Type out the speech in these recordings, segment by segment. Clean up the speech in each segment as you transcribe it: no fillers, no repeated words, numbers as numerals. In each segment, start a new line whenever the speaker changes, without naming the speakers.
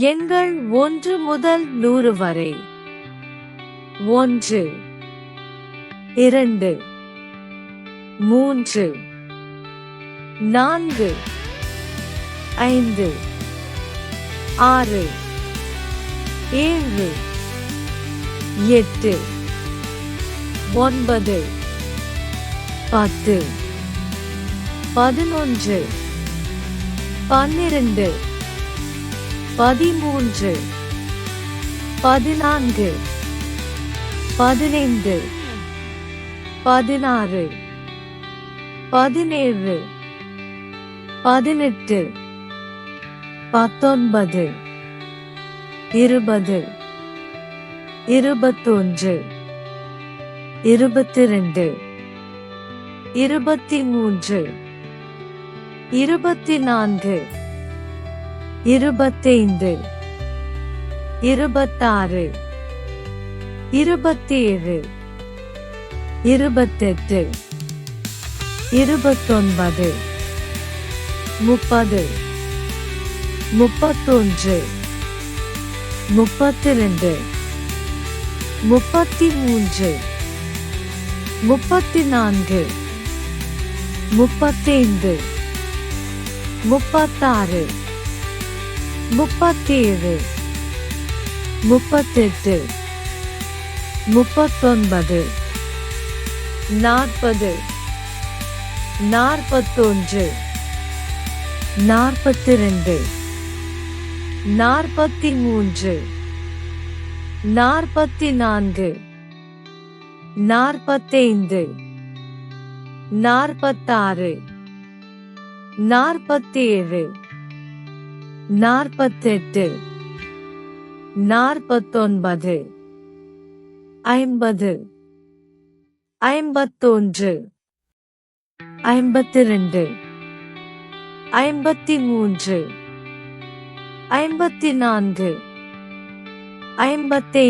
எண்கள் 1 முதல் 100 வரை. 1 2 3 4 5 6 7 8 9 10 11 12 13 14 15 16 17 18 19 20 21 22 23 24 25 26 27 28 29 30 31 32 33 34 35 36 37 38 39 40 41 42 43 44 45 46 47 48 49 50 51 52 53 54 55 56 57 58 59 60 61 62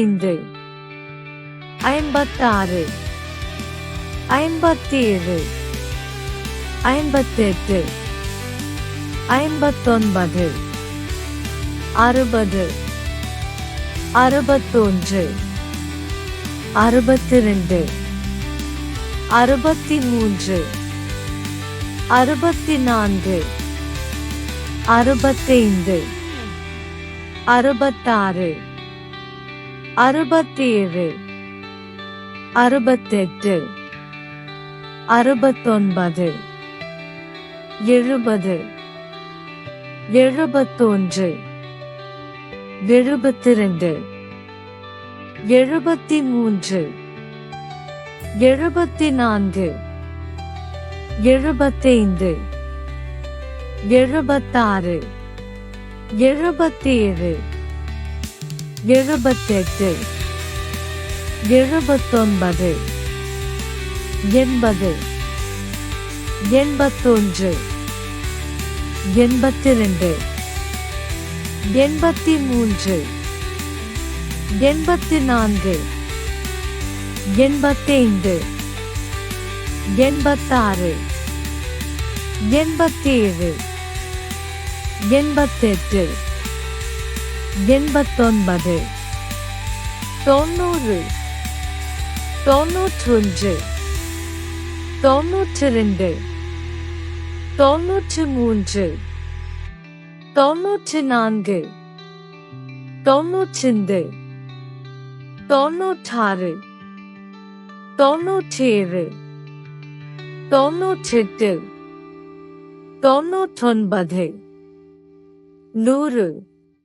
63 64 65 66 67 68 69 70 71 72 73 74 75 76 77 78 79 80 81 82 83 84 85 86 87 88 89 90 91 92 93 94 95 96 97 98 99 100